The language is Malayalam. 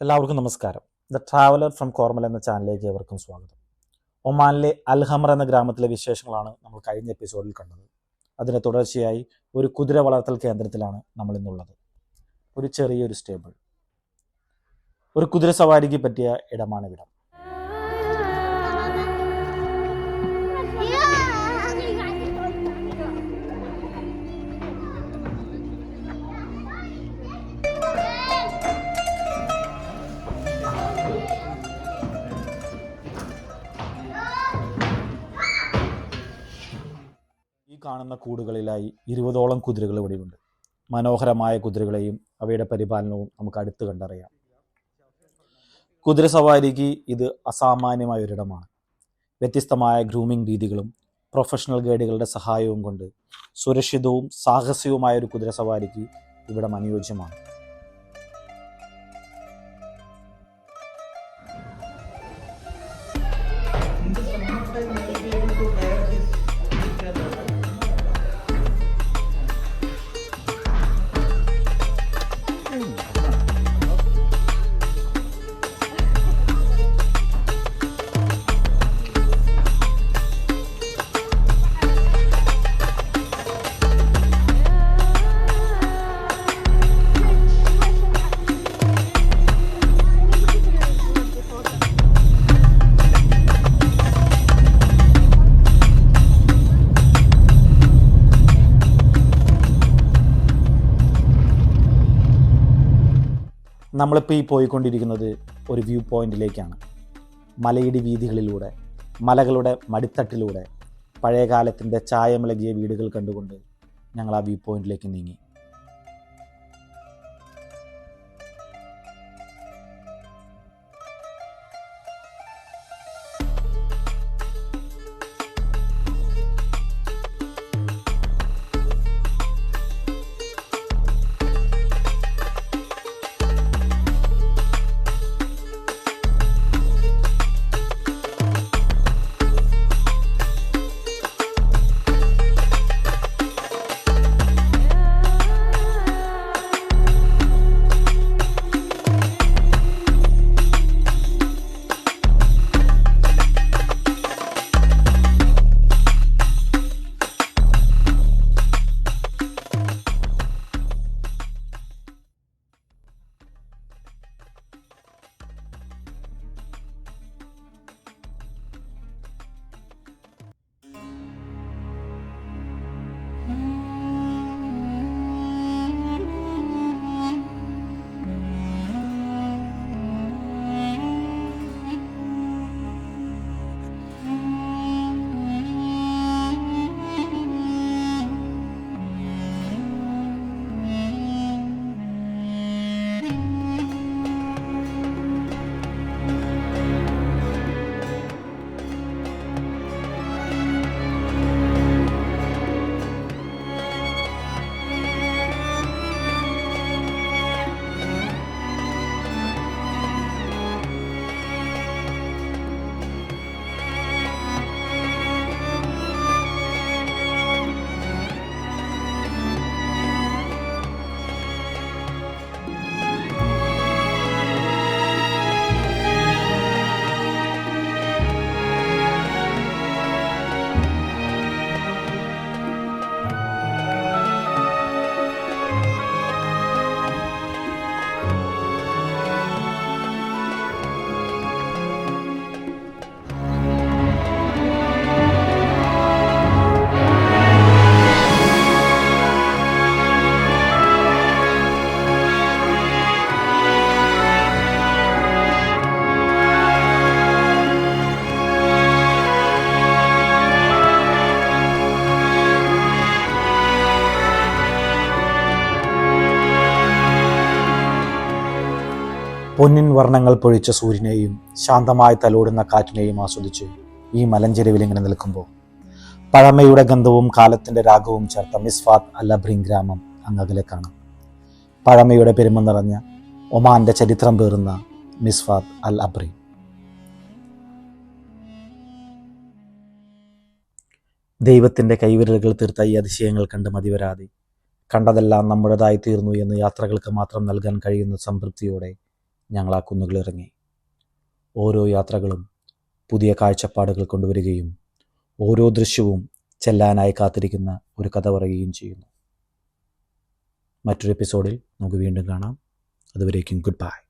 എല്ലാവർക്കും നമസ്കാരം. ദ ട്രാവലർ ഫ്രം കോർമൽ എന്ന ചാനലിലേക്ക് ഏവർക്കും സ്വാഗതം. ഒമാനിലെ അൽഹമർ എന്ന ഗ്രാമത്തിലെ വിശേഷങ്ങളാണ് നമ്മൾ കഴിഞ്ഞ എപ്പിസോഡിൽ കണ്ടത്. അതിന് തുടർച്ചയായി ഒരു കുതിര വളർത്തൽ കേന്ദ്രത്തിലാണ് നമ്മൾ ഇന്നുള്ളത്. ഒരു ചെറിയൊരു സ്റ്റേബിൾ, ഒരു കുതിര സവാരിക്ക് പറ്റിയ ഇടമാണ് ഇവിടം. ഈ കാണുന്ന കൂടുകളിലായി 20ഓളം കുതിരകൾ ഇവിടെയുണ്ട്. മനോഹരമായ കുതിരകളെയും അവയുടെ പരിപാലനവും നമുക്ക് അടുത്ത് കണ്ടറിയാം. കുതിര സവാരിക്ക് ഇത് അസാമാന്യമായ ഒരിടമാണ്. വ്യത്യസ്തമായ ഗ്രൂമിംഗ് രീതികളും പ്രൊഫഷണൽ ഗൈഡുകളുടെ സഹായവും കൊണ്ട് സുരക്ഷിതവും സാഹസികവുമായ ഒരു കുതിര സവാരിക്ക് ഇവിടം അനുയോജ്യമാണ്. നമ്മളിപ്പോൾ ഈ പോയിക്കൊണ്ടിരിക്കുന്നത് ഒരു വ്യൂ പോയിന്റിലേക്കാണ്. മലയിടി വീഥികളിലൂടെ, മലകളുടെ മടിത്തട്ടിലൂടെ പഴയകാലത്തിൻ്റെ ചായമിളകിയ വീടുകൾ കണ്ടുകൊണ്ട് ഞങ്ങൾ ആ വ്യൂ പോയിന്റിലേക്ക് നീങ്ങി. പൊന്നിൻ വർണ്ണങ്ങൾ പൊഴിച്ച സൂര്യനെയും ശാന്തമായി തലോടുന്ന കാറ്റിനെയും ആസ്വദിച്ച് ഈ മലഞ്ചെരുവിൽ ഇങ്ങനെ നിൽക്കുമ്പോൾ പഴമയുടെ ഗന്ധവും കാലത്തിൻ്റെ രാഗവും ചേർത്ത മിസ്ഫാത്ത് അൽ അബ്രീൻ ഗ്രാമം അങ്ങകലെ കാണാം. പഴമയുടെ പെരുമ നിറഞ്ഞ ഒമാന്റെ ചരിത്രം പേറുന്ന മിസ്ഫാത്ത് അൽ അബ്രീൻ. ദൈവത്തിൻ്റെ കൈവിരലുകൾ തീർത്ത ഈ അതിശയങ്ങൾ കണ്ട് മതിവരാതെ കണ്ടതെല്ലാം നമ്മുടേതായി തീർന്നു എന്ന് യാത്രകൾക്ക് മാത്രം നൽകാൻ കഴിയുന്ന സംതൃപ്തിയോടെ ഞങ്ങൾ ആ കുന്നുകളിറങ്ങി. ഓരോ യാത്രകളും പുതിയ കാഴ്ചപ്പാടുകൾ കൊണ്ടുവരികയും ഓരോ ദൃശ്യവും ചെല്ലാനായി കാത്തിരിക്കുന്ന ഒരു കഥ പറയുകയും ചെയ്യുന്നു. മറ്റൊരു എപ്പിസോഡിൽ നമുക്ക് വീണ്ടും കാണാം. അതുവരേക്കും ഗുഡ് ബൈ.